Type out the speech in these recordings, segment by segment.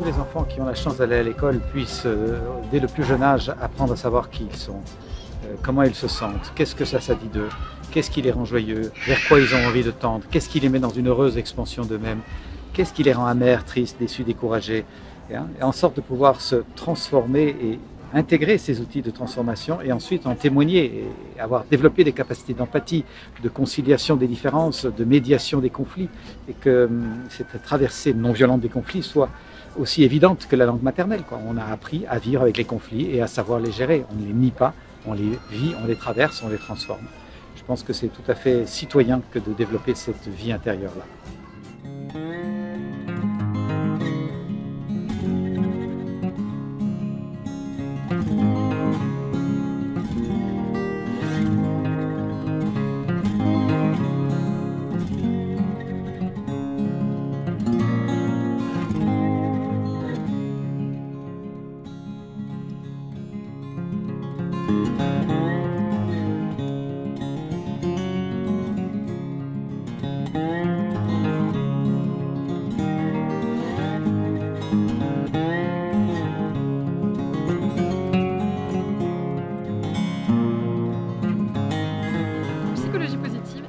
tous les enfants qui ont la chance d'aller à l'école puissent, dès le plus jeune âge, apprendre à savoir qui ils sont, comment ils se sentent, qu'est-ce que ça dit d'eux, qu'est-ce qui les rend joyeux, vers quoi ils ont envie de tendre, qu'est-ce qui les met dans une heureuse expansion d'eux-mêmes, qu'est-ce qui les rend amers, tristes, déçus, découragés, et en sorte de pouvoir se transformer et intégrer ces outils de transformation et ensuite en témoigner et avoir développé des capacités d'empathie, de conciliation des différences, de médiation des conflits et que cette traversée non violente des conflits soit aussi évidente que la langue maternelle, quoi. On a appris à vivre avec les conflits et à savoir les gérer. On ne les nie pas, on les vit, on les traverse, on les transforme. Je pense que c'est tout à fait citoyen que de développer cette vie intérieure-là.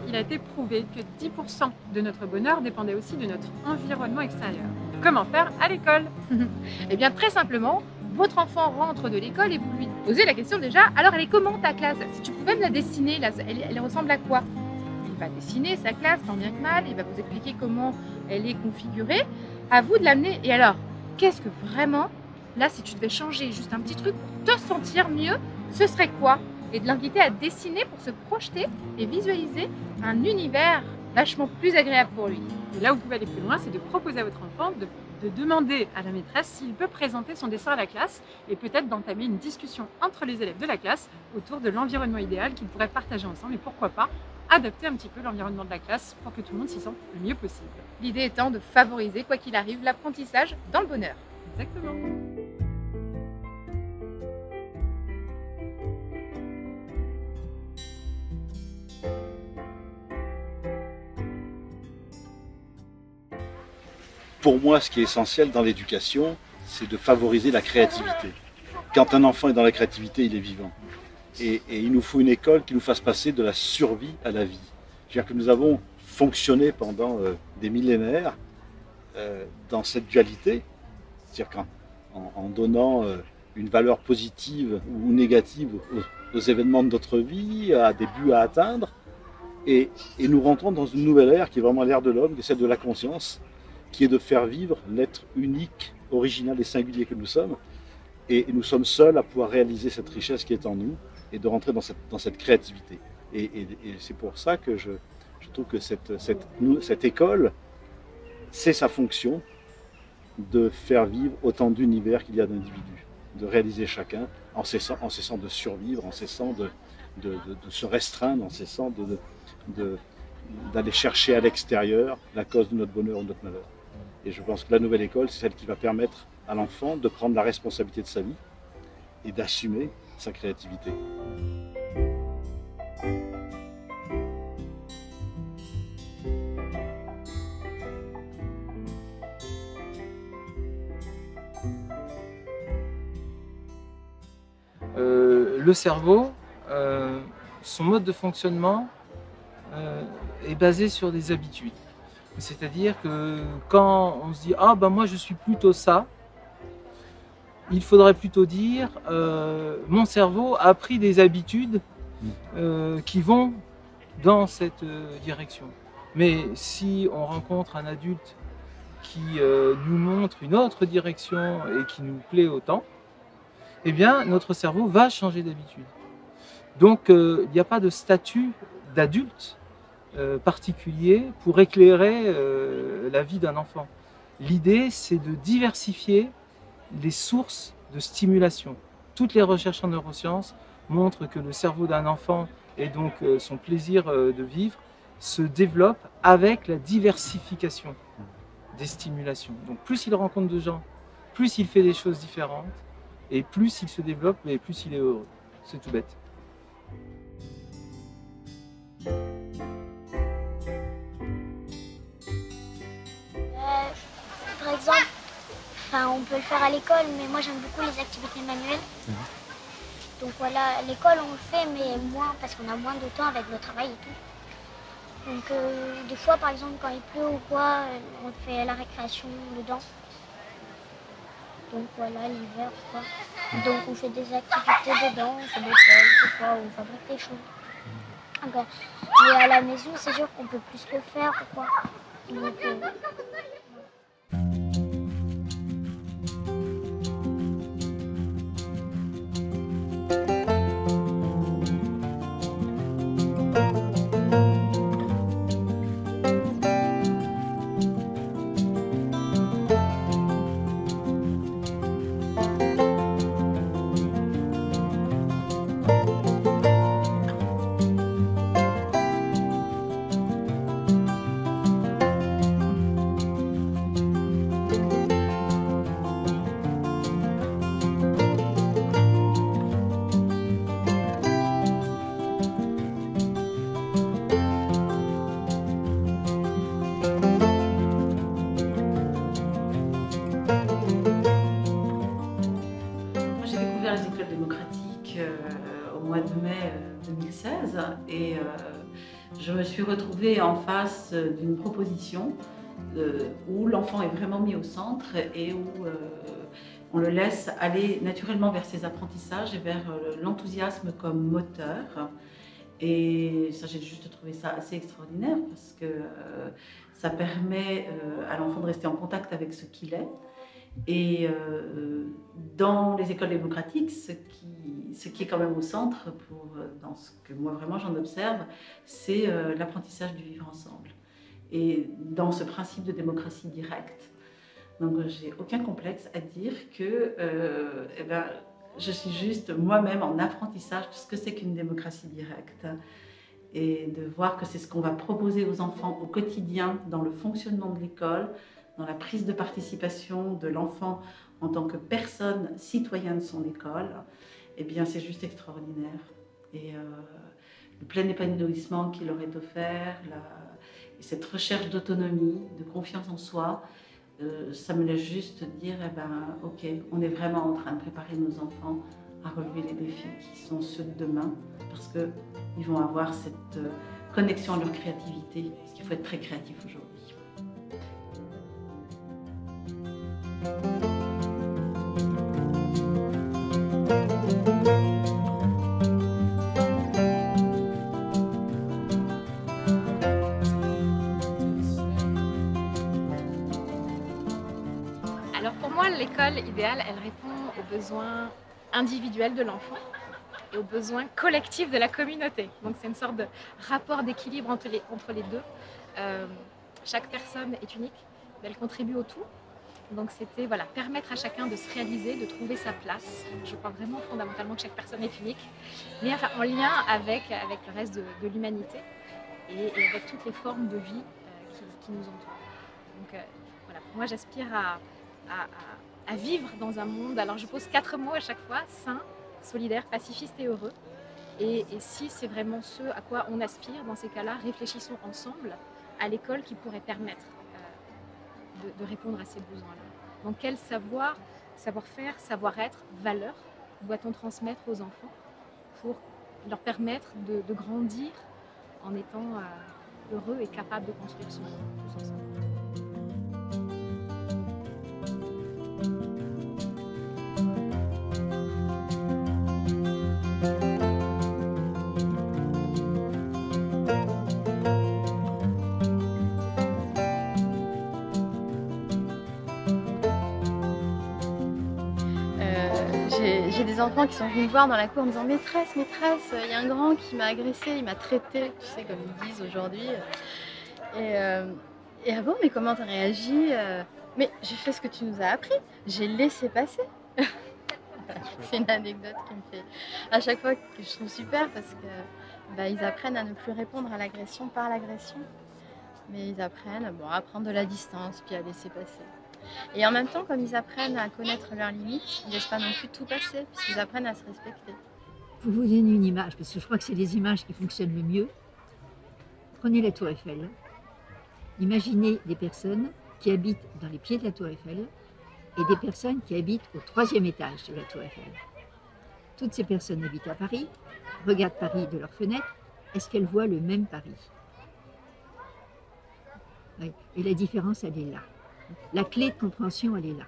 Il a été prouvé que 10% de notre bonheur dépendait aussi de notre environnement extérieur. Comment faire à l'école? Eh bien très simplement, votre enfant rentre de l'école et vous lui posez la question déjà, alors elle est comment ta classe? Si tu pouvais me la dessiner, là, elle ressemble à quoi? Il va dessiner sa classe tant bien que mal, il va vous expliquer comment elle est configurée. À vous de l'amener. Et alors, qu'est-ce que vraiment, là si tu devais changer juste un petit truc pour te sentir mieux, ce serait quoi? Et de l'inviter à dessiner pour se projeter et visualiser un univers vachement plus agréable pour lui. Et là où vous pouvez aller plus loin, c'est de proposer à votre enfant de demander à la maîtresse s'il peut présenter son dessin à la classe et peut-être d'entamer une discussion entre les élèves de la classe autour de l'environnement idéal qu'ils pourraient partager ensemble et pourquoi pas adapter un petit peu l'environnement de la classe pour que tout le monde s'y sente le mieux possible. L'idée étant de favoriser, quoi qu'il arrive, l'apprentissage dans le bonheur. Exactement. Pour moi, ce qui est essentiel dans l'éducation, c'est de favoriser la créativité. Quand un enfant est dans la créativité, il est vivant. Et il nous faut une école qui nous fasse passer de la survie à la vie. C'est-à-dire que nous avons fonctionné pendant des millénaires dans cette dualité, c'est-à-dire en donnant une valeur positive ou négative aux événements de notre vie, à des buts à atteindre. Et nous rentrons dans une nouvelle ère qui est vraiment l'ère de l'homme, qui est celle de la conscience, qui est de faire vivre l'être unique, original et singulier que nous sommes. Et nous sommes seuls à pouvoir réaliser cette richesse qui est en nous et de rentrer dans cette créativité. Et c'est pour ça que je trouve que cette école, c'est sa fonction de faire vivre autant d'univers qu'il y a d'individus, de réaliser chacun en cessant de survivre, en cessant de se restreindre, en cessant d'aller chercher à l'extérieur la cause de notre bonheur ou de notre malheur. Et je pense que la nouvelle école, c'est celle qui va permettre à l'enfant de prendre la responsabilité de sa vie et d'assumer sa créativité. Le cerveau, son mode de fonctionnement est basé sur des habitudes. C'est-à-dire que quand on se dit « Ah ben moi je suis plutôt ça », il faudrait plutôt dire « Mon cerveau a pris des habitudes qui vont dans cette direction ». Mais si on rencontre un adulte qui nous montre une autre direction et qui nous plaît autant, eh bien notre cerveau va changer d'habitude. Donc il n'y a pas de statut d'adulte particulier pour éclairer la vie d'un enfant. L'idée, c'est de diversifier les sources de stimulation. Toutes les recherches en neurosciences montrent que le cerveau d'un enfant et donc son plaisir de vivre se développe avec la diversification des stimulations. Donc plus il rencontre de gens, plus il fait des choses différentes, et plus il se développe, et plus il est heureux. C'est tout bête. Par exemple, Enfin, on peut le faire à l'école, mais moi j'aime beaucoup les activités manuelles. Donc voilà, à l'école on le fait, mais moins parce qu'on a moins de temps avec le travail et tout. Donc des fois, par exemple, quand il pleut ou quoi, on fait la récréation dedans. Donc voilà, l'hiver quoi. Donc on fait des activités dedans, on fait des pelles, des fois, on fabrique des choses. Okay. Mais à la maison, c'est sûr qu'on peut plus le faire ou quoi. Donc, Les écoles démocratiques au mois de mai 2016 et je me suis retrouvée en face d'une proposition où l'enfant est vraiment mis au centre et où on le laisse aller naturellement vers ses apprentissages et vers l'enthousiasme comme moteur. Et ça, j'ai juste trouvé ça assez extraordinaire parce que ça permet à l'enfant de rester en contact avec ce qu'il est. Et dans les écoles démocratiques, ce qui est quand même au centre, dans ce que moi vraiment j'en observe, c'est l'apprentissage du vivre ensemble. Et dans ce principe de démocratie directe, donc j'ai aucun complexe à dire que je suis juste moi-même en apprentissage de ce que c'est qu'une démocratie directe. Et de voir que c'est ce qu'on va proposer aux enfants au quotidien dans le fonctionnement de l'école, dans la prise de participation de l'enfant en tant que personne citoyenne de son école, eh bien c'est juste extraordinaire. Et le plein épanouissement qui leur est offert, et cette recherche d'autonomie, de confiance en soi, ça me laisse juste dire, eh ben, ok, on est vraiment en train de préparer nos enfants à relever les défis qui sont ceux de demain, parce qu'ils vont avoir cette connexion à leur créativité, parce qu'il faut être très créatif aujourd'hui. Alors pour moi, l'école idéale, elle répond aux besoins individuels de l'enfant et aux besoins collectifs de la communauté. Donc c'est une sorte de rapport d'équilibre entre les deux. Chaque personne est unique, mais elle contribue au tout. Donc c'était voilà, permettre à chacun de se réaliser, de trouver sa place. Je crois vraiment fondamentalement que chaque personne est unique, mais enfin, en lien avec le reste de l'humanité et avec toutes les formes de vie qui nous entourent. Donc voilà, pour moi j'aspire à vivre dans un monde, alors je pose 4 mots à chaque fois, sain, solidaire, pacifiste et heureux. Et si c'est vraiment ce à quoi on aspire, dans ces cas-là, réfléchissons ensemble à l'école qui pourrait permettre de répondre à ces besoins-là. Donc quel savoir-faire, savoir-être, valeurs doit-on transmettre aux enfants pour leur permettre de grandir en étant heureux et capables de construire son monde tous ensemble. J'ai des enfants qui sont venus me voir dans la cour en me disant « Maîtresse, il y a un grand qui m'a agressé, il m'a traité, tu sais, comme ils disent aujourd'hui. » Et ah bon, mais comment t'as réagi? Mais j'ai fait ce que tu nous as appris, j'ai laissé passer. C'est une anecdote qui me fait à chaque fois que je trouve super parce que ils apprennent à ne plus répondre à l'agression par l'agression. Mais ils apprennent à prendre de la distance puis à laisser passer. Et en même temps, comme ils apprennent à connaître leurs limites, ils ne laissent pas non plus tout passer, puisqu'ils apprennent à se respecter. Pour vous donner une image, parce que je crois que c'est les images qui fonctionnent le mieux, prenez la Tour Eiffel. Imaginez des personnes qui habitent dans les pieds de la Tour Eiffel et des personnes qui habitent au 3e étage de la Tour Eiffel. Toutes ces personnes habitent à Paris, regardent Paris de leur fenêtre. Est-ce qu'elles voient le même Paris? Oui. Et la différence, elle est là. La clé de compréhension, elle est là.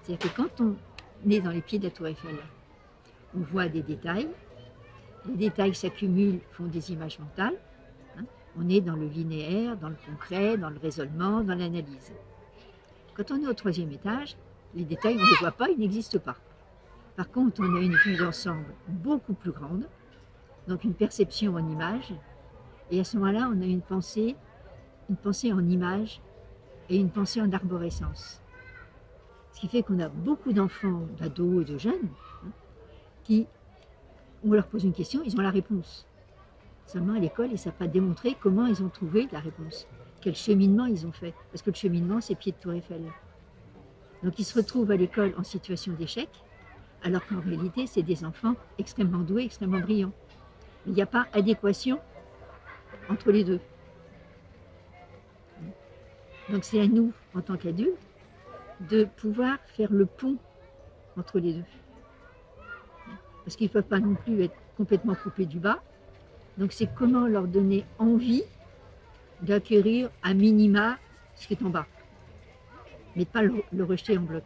C'est-à-dire que quand on est dans les pieds de la Tour Eiffel, on voit des détails. Les détails s'accumulent, font des images mentales. On est dans le linéaire, dans le concret, dans le raisonnement, dans l'analyse. Quand on est au 3e étage, les détails, on ne les voit pas, ils n'existent pas. Par contre, on a une vue d'ensemble beaucoup plus grande, donc une perception en images, et à ce moment-là, on a une pensée en images et une pensée en arborescence. Ce qui fait qu'on a beaucoup d'enfants, d'ados et de jeunes, qui, on leur pose une question, ils ont la réponse. Seulement à l'école, ils ne savent pas démontrer comment ils ont trouvé la réponse, quel cheminement ils ont fait, parce que le cheminement, c'est pied de Tour Eiffel. Donc ils se retrouvent à l'école en situation d'échec, alors qu'en réalité, c'est des enfants extrêmement doués, extrêmement brillants. Mais il n'y a pas adéquation entre les deux. Donc c'est à nous, en tant qu'adultes, de pouvoir faire le pont entre les deux. Parce qu'ils ne peuvent pas non plus être complètement coupés du bas. Donc c'est comment leur donner envie d'acquérir à minima ce qui est en bas, mais pas le rejeter en bloc.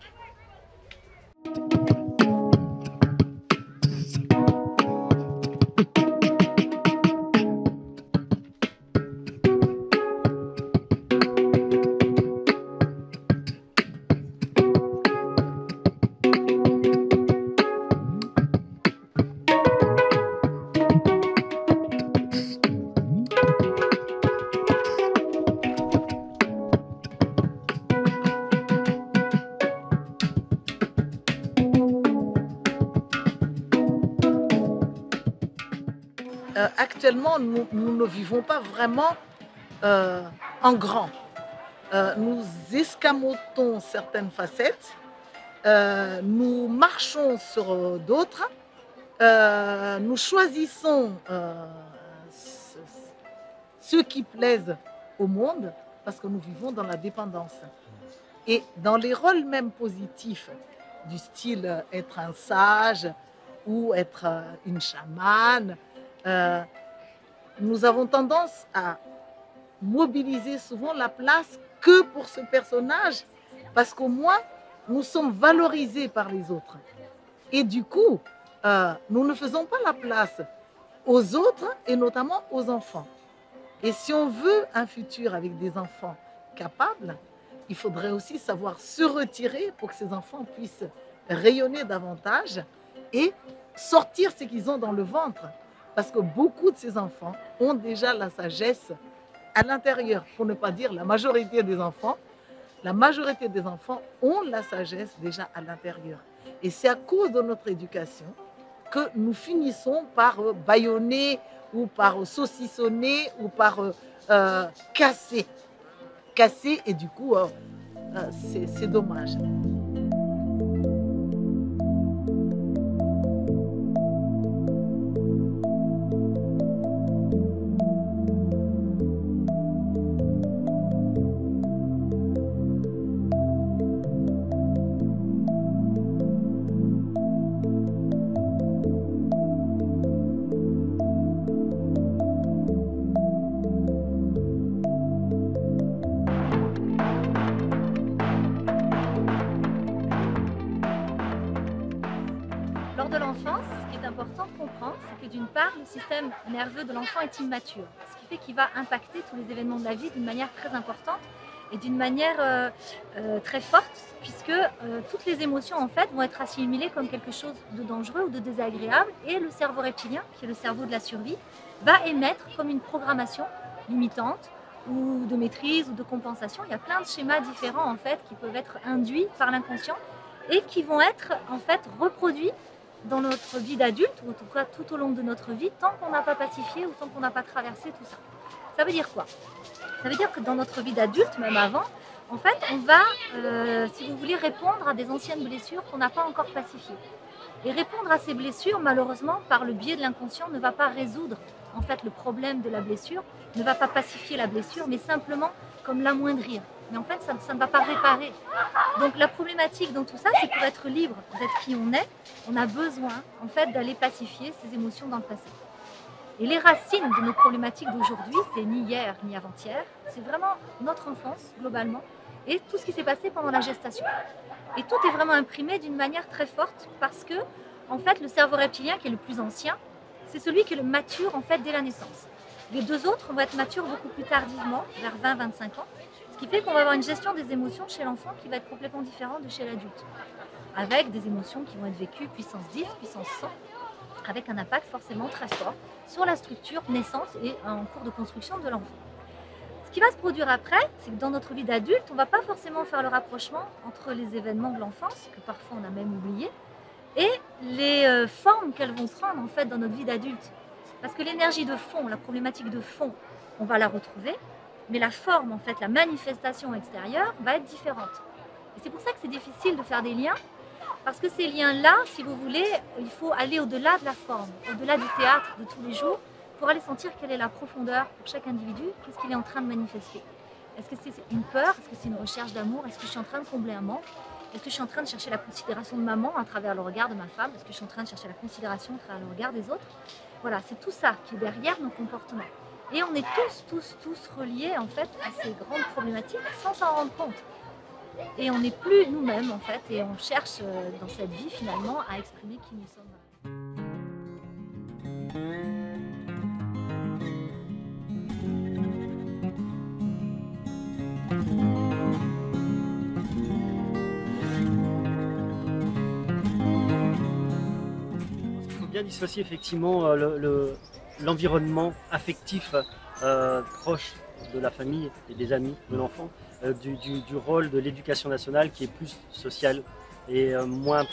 Actuellement, nous ne vivons pas vraiment en grand. Nous escamotons certaines facettes, nous marchons sur d'autres, nous choisissons ce qui plaise au monde parce que nous vivons dans la dépendance. Et dans les rôles même positifs, du style être un sage ou être une chamane, nous avons tendance à mobiliser souvent la place que pour ce personnage, parce qu'au moins, nous sommes valorisés par les autres. Et du coup, nous ne faisons pas la place aux autres et notamment aux enfants. Et si on veut un futur avec des enfants capables, il faudrait aussi savoir se retirer pour que ces enfants puissent rayonner davantage et sortir ce qu'ils ont dans le ventre. Parce que beaucoup de ces enfants ont déjà la sagesse à l'intérieur, pour ne pas dire la majorité des enfants. La majorité des enfants ont la sagesse déjà à l'intérieur. Et c'est à cause de notre éducation que nous finissons par bâillonner ou par saucissonner ou par casser. Casser et du coup, c'est dommage. Lors de l'enfance, ce qui est important de comprendre, c'est que d'une part, le système nerveux de l'enfant est immature, ce qui fait qu'il va impacter tous les événements de la vie d'une manière très importante et d'une manière très forte, puisque toutes les émotions en fait vont être assimilées comme quelque chose de dangereux ou de désagréable, et le cerveau reptilien, qui est le cerveau de la survie, va émettre comme une programmation limitante ou de maîtrise ou de compensation. Il y a plein de schémas différents en fait qui peuvent être induits par l'inconscient et qui vont être en fait reproduits dans notre vie d'adulte, ou en tout cas tout au long de notre vie, tant qu'on n'a pas pacifié ou tant qu'on n'a pas traversé tout ça. Ça veut dire quoi? Ça veut dire que dans notre vie d'adulte, même avant, en fait, on va, si vous voulez, répondre à des anciennes blessures qu'on n'a pas encore pacifiées. Et répondre à ces blessures, malheureusement, par le biais de l'inconscient, ne va pas résoudre en fait le problème de la blessure, ne va pas pacifier la blessure, mais simplement comme l'amoindrir, mais en fait, ça ne va pas réparer. Donc la problématique dans tout ça, c'est pour être libre d'être qui on est, on a besoin en fait d'aller pacifier ces émotions dans le passé. Et les racines de nos problématiques d'aujourd'hui, c'est ni hier ni avant-hier, c'est vraiment notre enfance globalement et tout ce qui s'est passé pendant la gestation. Et tout est vraiment imprimé d'une manière très forte parce que en fait, le cerveau reptilien qui est le plus ancien, c'est celui qui est le mature en fait dès la naissance. Les deux autres vont être matures beaucoup plus tardivement, vers 20-25 ans, ce qui fait qu'on va avoir une gestion des émotions chez l'enfant qui va être complètement différente de chez l'adulte, avec des émotions qui vont être vécues puissance 10, puissance 100, avec un impact forcément très fort sur la structure naissance et en cours de construction de l'enfant. Ce qui va se produire après, c'est que dans notre vie d'adulte, on ne va pas forcément faire le rapprochement entre les événements de l'enfance, que parfois on a même oublié, et les formes qu'elles vont prendre en fait dans notre vie d'adulte. Parce que l'énergie de fond, la problématique de fond, on va la retrouver, mais la forme, en fait, la manifestation extérieure va être différente. Et c'est pour ça que c'est difficile de faire des liens, parce que ces liens-là, si vous voulez, il faut aller au-delà de la forme, au-delà du théâtre de tous les jours, pour aller sentir quelle est la profondeur pour chaque individu, qu'est-ce qu'il est en train de manifester. Est-ce que c'est une peur? Est-ce que c'est une recherche d'amour? Est-ce que je suis en train de combler un manque? Est-ce que je suis en train de chercher la considération de maman à travers le regard de ma femme? Est-ce que je suis en train de chercher la considération à travers le regard des autres? Voilà, c'est tout ça qui est derrière nos comportements. Et on est tous reliés en fait à ces grandes problématiques sans s'en rendre compte. Et on n'est plus nous-mêmes en fait, et on cherche dans cette vie finalement à exprimer qui nous sommes. Bien dissocier effectivement l'environnement affectif proche de la famille et des amis de l'enfant du rôle de l'éducation nationale qui est plus social et moins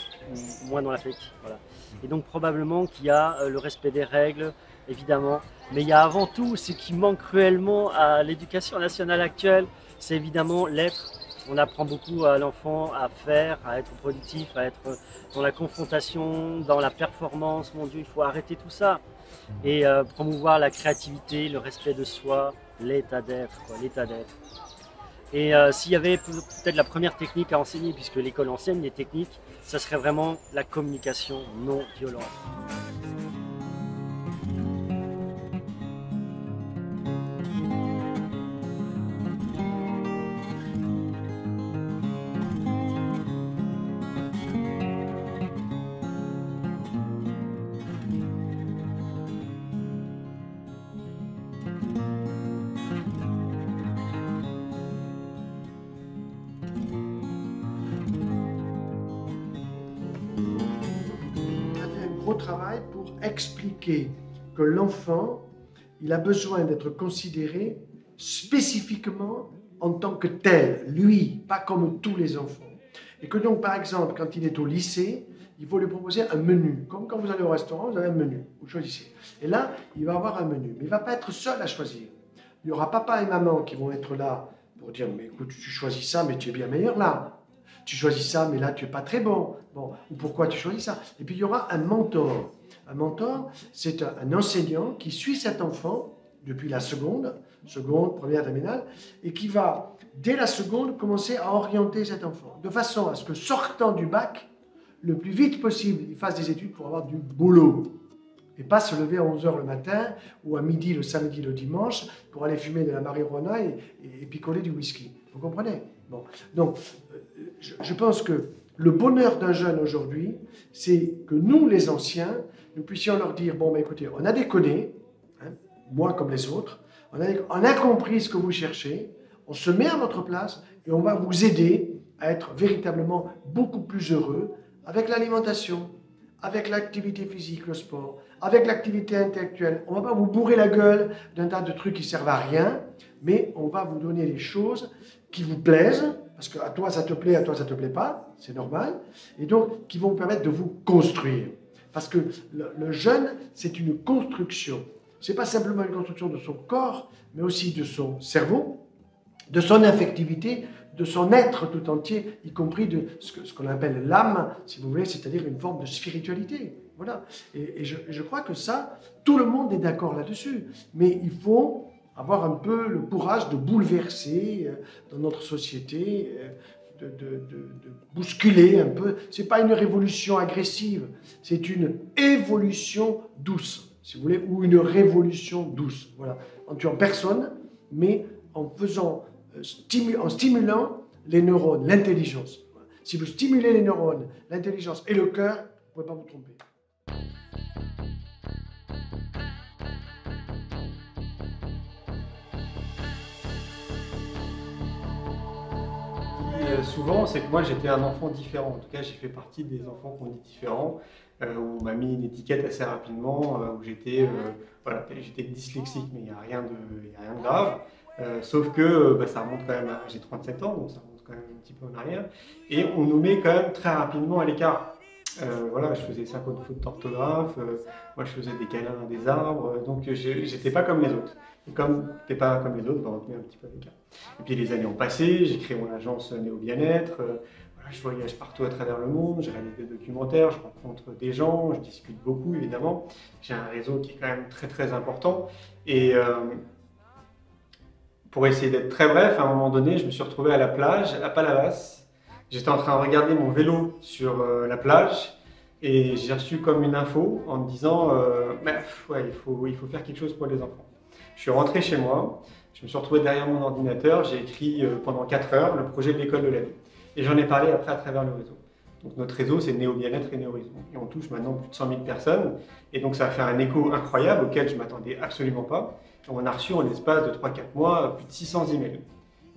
dans l'affectif. Voilà. Et donc probablement qu'il y a le respect des règles, évidemment, mais il y a avant tout ce qui manque cruellement à l'éducation nationale actuelle, c'est évidemment l'être. On apprend beaucoup à l'enfant à faire, à être productif, à être dans la confrontation, dans la performance. Mon Dieu, il faut arrêter tout ça. Et promouvoir la créativité, le respect de soi, l'état d'être, l'état d'être. Et s'il y avait peut-être la première technique à enseigner, puisque l'école enseigne les techniques, ça serait vraiment la communication non violente. Travail pour expliquer que l'enfant, il a besoin d'être considéré spécifiquement en tant que tel, lui, pas comme tous les enfants. Et que donc, par exemple, quand il est au lycée, il faut lui proposer un menu. Comme quand vous allez au restaurant, vous avez un menu, vous choisissez. Et là, il va avoir un menu, mais il ne va pas être seul à choisir. Il y aura papa et maman qui vont être là pour dire, mais écoute, tu choisis ça, mais tu es bien meilleur là. Tu choisis ça, mais là, tu n'es pas très bon. Bon, ou pourquoi tu choisis ça? Et puis, il y aura un mentor. Un mentor, c'est un enseignant qui suit cet enfant depuis la seconde, première, terminale, et qui va, dès la seconde, commencer à orienter cet enfant, de façon à ce que, sortant du bac, le plus vite possible, il fasse des études pour avoir du boulot. Et pas se lever à 11 h le matin, ou à midi le samedi, le dimanche, pour aller fumer de la marijuana et picoler du whisky. Vous comprenez? Bon. Donc, je pense que le bonheur d'un jeune aujourd'hui, c'est que nous, les anciens, nous puissions leur dire, bon, ben, écoutez, on a déconné, hein, moi comme les autres, on a compris ce que vous cherchez, on se met à votre place et on va vous aider à être véritablement beaucoup plus heureux avec l'alimentation, avec l'activité physique, le sport, avec l'activité intellectuelle. On ne va pas vous bourrer la gueule d'un tas de trucs qui ne servent à rien, mais on va vous donner les choses qui vous plaisent, parce qu'à toi ça te plaît, à toi ça ne te plaît pas, c'est normal, et donc qui vont vous permettre de vous construire. Parce que le jeune, c'est une construction. Ce n'est pas simplement une construction de son corps, mais aussi de son cerveau, de son affectivité, de son être tout entier, y compris de ce qu'on appelle l'âme, si vous voulez, c'est-à-dire une forme de spiritualité. Voilà. Et je crois que ça, tout le monde est d'accord là-dessus. Mais il faut avoir un peu le courage de bouleverser dans notre société, de bousculer un peu. Ce n'est pas une révolution agressive, c'est une évolution douce, si vous voulez, ou une révolution douce. Voilà. En tuant personne, mais en stimulant les neurones, l'intelligence. Si vous stimulez les neurones, l'intelligence et le cœur, vous ne pouvez pas vous tromper. Souvent, c'est que moi j'étais un enfant différent. En tout cas, j'ai fait partie des enfants qu'on dit différents, où on m'a mis une étiquette assez rapidement, où j'étais dyslexique, mais il n'y a rien de grave. Sauf que ça remonte quand même, j'ai 37 ans, donc ça remonte quand même un petit peu en arrière. Et on nous met quand même très rapidement à l'écart. Voilà, je faisais 50 fautes d'orthographe, moi je faisais des câlins à des arbres, donc j'étais pas comme les autres. Et comme t'es pas comme les autres, on te met un petit peu à l'écart. Et puis les années ont passé, j'ai créé mon agence Néo Bien-être, voilà, je voyage partout à travers le monde, je réalise des documentaires, je rencontre des gens, je discute beaucoup évidemment. J'ai un réseau qui est quand même très très important. Et pour essayer d'être très bref, à un moment donné, je me suis retrouvé à la plage, à Palavas. J'étais en train de regarder mon vélo sur la plage et j'ai reçu comme une info en me disant ouais, il faut faire quelque chose pour les enfants. Je suis rentré chez moi, je me suis retrouvé derrière mon ordinateur, j'ai écrit pendant 4 heures le projet de l'école de la vie. Et j'en ai parlé après à travers le réseau. Donc notre réseau, c'est Néo Bien-être et Néo Horizon. Et on touche maintenant plus de 100 000 personnes. Et donc ça a fait un écho incroyable auquel je ne m'attendais absolument pas. Et on a reçu en l'espace de 3-4 mois plus de 600 emails.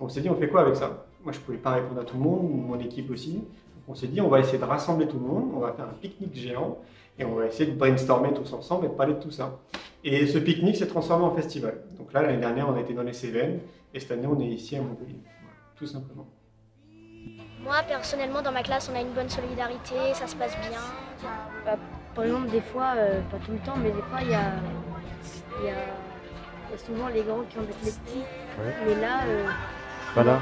On s'est dit, on fait quoi avec ça? Moi, je ne pouvais pas répondre à tout le monde, mon équipe aussi. Donc on s'est dit, on va essayer de rassembler tout le monde, on va faire un pique-nique géant et on va essayer de brainstormer tous ensemble et de parler de tout ça. Et ce pique-nique s'est transformé en festival. Donc là, l'année dernière, on a été dans les Cévennes et cette année, on est ici à Montpellier. Voilà, tout simplement. Moi, personnellement, dans ma classe, on a une bonne solidarité, ça se passe bien. Par exemple, des fois, pas tout le temps, mais des fois, il y a souvent les grands qui embêtent les petits. Ouais. Mais là, Voilà.